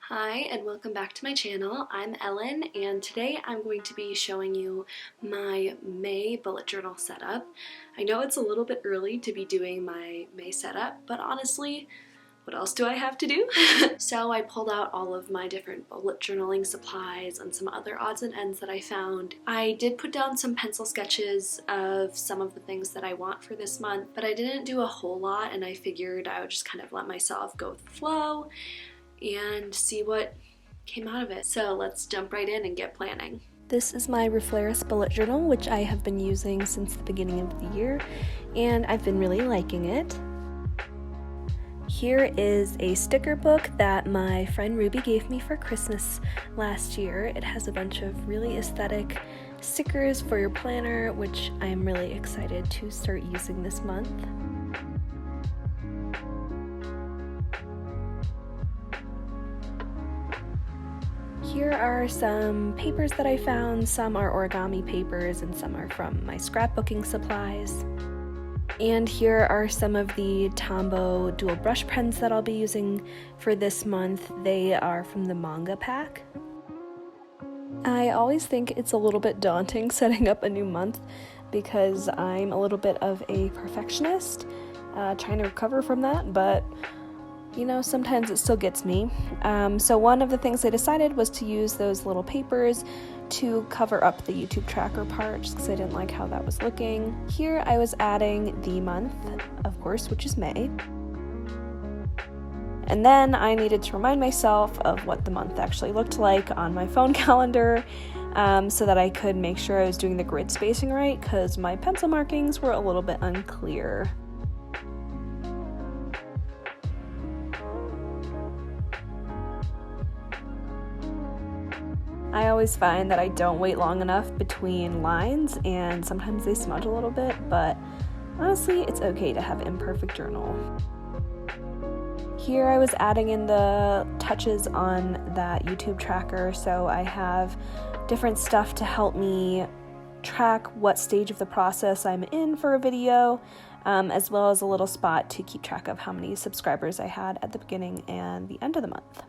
Hi and welcome back to my channel. I'm Ellen and today I'm going to be showing you my May bullet journal setup. I know it's a little bit early to be doing my May setup, but honestly, what else do I have to do? So I pulled out all of my different bullet journaling supplies and some other odds and ends that I found. I did put down some pencil sketches of some of the things that I want for this month, but I didn't do a whole lot and I figured I would just kind of let myself go with the flow and see what came out of it. So let's jump right in and get planning. This is my Raffleris bullet journal, which I have been using since the beginning of the year, and I've been really liking it. Here is a sticker book that my friend Ruby gave me for Christmas last year. It has a bunch of really aesthetic stickers for your planner, which I'm really excited to start using this month. Here are some papers that I found. Some are origami papers and some are from my scrapbooking supplies. And here are some of the Tombow dual brush pens that I'll be using for this month. They are from the manga pack. I always think it's a little bit daunting setting up a new month because I'm a little bit of a perfectionist, trying to recover from that, but you know, sometimes it still gets me. So one of the things I decided was to use those little papers to cover up the YouTube tracker part, just because I didn't like how that was looking. Here I was adding the month, of course, which is May. And then I needed to remind myself of what the month actually looked like on my phone calendar, so that I could make sure I was doing the grid spacing right, because my pencil markings were a little bit unclear. I always find that I don't wait long enough between lines and sometimes they smudge a little bit, but honestly, it's okay to have imperfect journal. Here I was adding in the touches on that YouTube tracker, so I have different stuff to help me track what stage of the process I'm in for a video, as well as a little spot to keep track of how many subscribers I had at the beginning and the end of the month.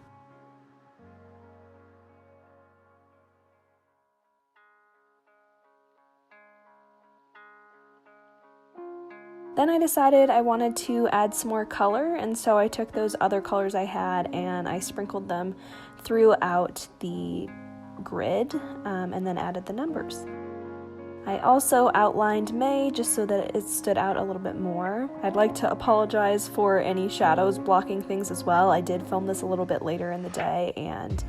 Then I decided I wanted to add some more color, and so I took those other colors I had and I sprinkled them throughout the grid, and then added the numbers. I also outlined May just so that it stood out a little bit more. I'd like to apologize for any shadows blocking things as well. I did film this a little bit later in the day and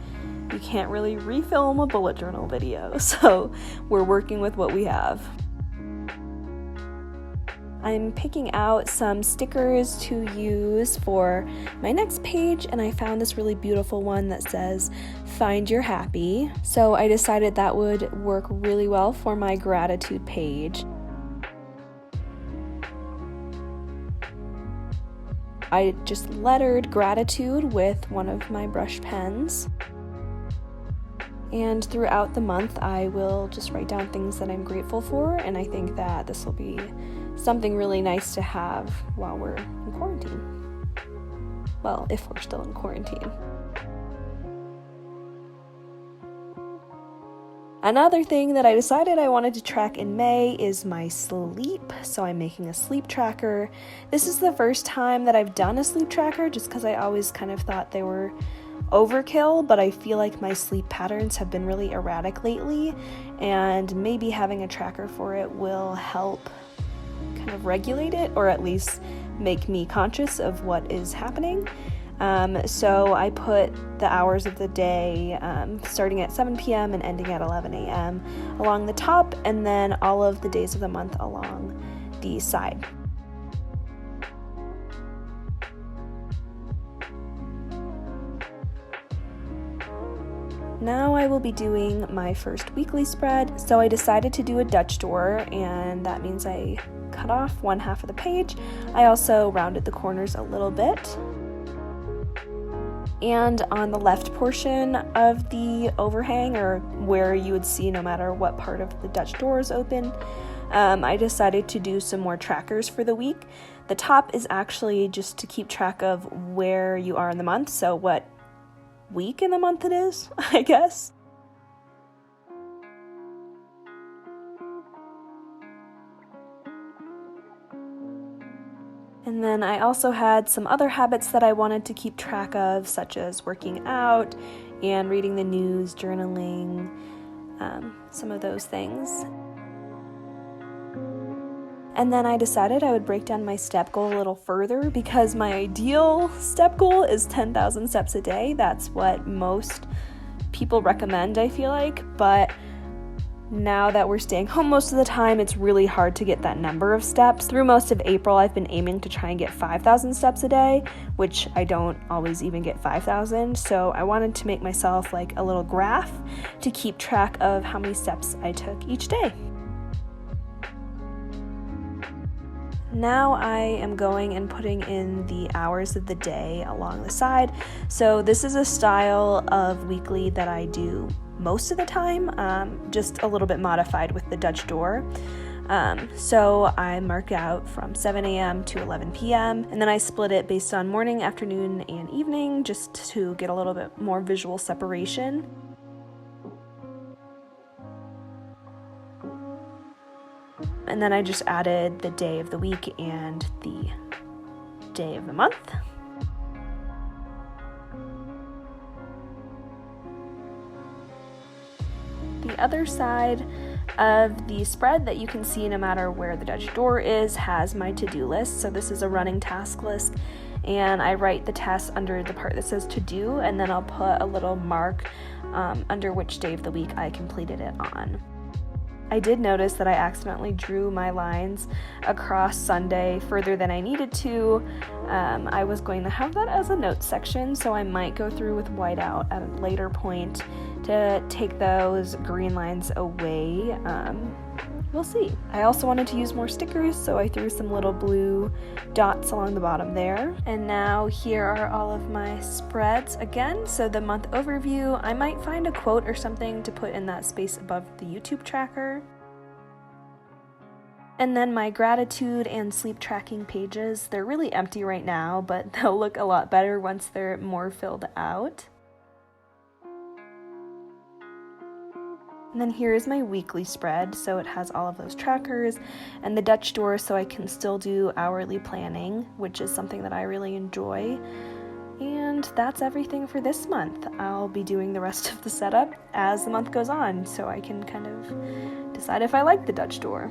you can't really refilm a bullet journal video, so we're working with what we have. I'm picking out some stickers to use for my next page, and I found this really beautiful one that says, "Find Your Happy." So I decided that would work really well for my gratitude page. I just lettered gratitude with one of my brush pens. And throughout the month, I will just write down things that I'm grateful for, and I think that this will be something really nice to have while we're in quarantine. Well, if we're still in quarantine. Another thing that I decided I wanted to track in May is my sleep, so I'm making a sleep tracker. This is the first time that I've done a sleep tracker, just because I always kind of thought they were overkill, but I feel like my sleep patterns have been really erratic lately, and maybe having a tracker for it will help kind of regulate it, or at least make me conscious of what is happening. So I put the hours of the day starting at 7 p.m. and ending at 11 a.m. along the top, and then all of the days of the month along the side. Now I will be doing my first weekly spread, so I decided to do a Dutch door, and that means I cut off one half of the page. I also rounded the corners a little bit. And on the left portion of the overhang, or where you would see no matter what part of the Dutch door is open, I decided to do some more trackers for the week. The top is actually just to keep track of where you are in the month, so what week in the month it is, I guess. And then I also had some other habits that I wanted to keep track of, such as working out and reading the news, journaling, some of those things. And then I decided I would break down my step goal a little further because my ideal step goal is 10,000 steps a day. That's what most people recommend, I feel like, but now that we're staying home most of the time, it's really hard to get that number of steps. Through most of April, I've been aiming to try and get 5,000 steps a day, which I don't always even get 5,000. So I wanted to make myself like a little graph to keep track of how many steps I took each day. Now I am going and putting in the hours of the day along the side. So this is a style of weekly that I do most of the time, just a little bit modified with the Dutch door. So I mark out from 7 a.m. to 11 p.m. and then I split it based on morning, afternoon, and evening just to get a little bit more visual separation. And then I just added the day of the week and the day of the month. The other side of the spread that you can see no matter where the Dutch door is has my to-do list. So this is a running task list, and I write the tasks under the part that says to do, and then I'll put a little mark under which day of the week I completed it on. I did notice that I accidentally drew my lines across Sunday further than I needed to. I was going to have that as a notes section, so I might go through with whiteout at a later point to take those green lines away. We'll see. I also wanted to use more stickers, so I threw some little blue dots along the bottom there. And now here are all of my spreads again. So the month overview, I might find a quote or something to put in that space above the YouTube tracker. And then my gratitude and sleep tracking pages, they're really empty right now, but they'll look a lot better once they're more filled out. And then here is my weekly spread, so it has all of those trackers and the Dutch door so I can still do hourly planning, which is something that I really enjoy. And that's everything for this month. I'll be doing the rest of the setup as the month goes on, so I can kind of decide if I like the Dutch door.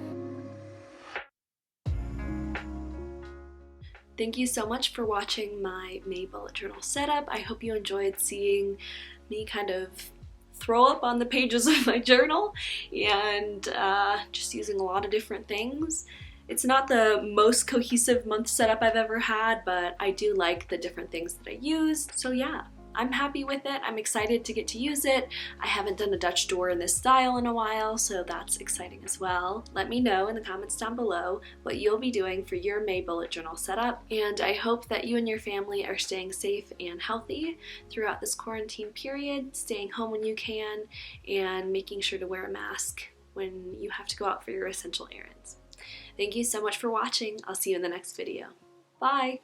Thank you so much for watching my May bullet journal setup. I hope you enjoyed seeing me kind of throw up on the pages of my journal and just using a lot of different things. It's not the most cohesive month setup I've ever had, but I do like the different things that I used. So yeah, I'm happy with it. I'm excited to get to use it. I haven't done a Dutch door in this style in a while, so that's exciting as well. Let me know in the comments down below what you'll be doing for your May bullet journal setup, and I hope that you and your family are staying safe and healthy throughout this quarantine period, staying home when you can, and making sure to wear a mask when you have to go out for your essential errands. Thank you so much for watching. I'll see you in the next video. Bye!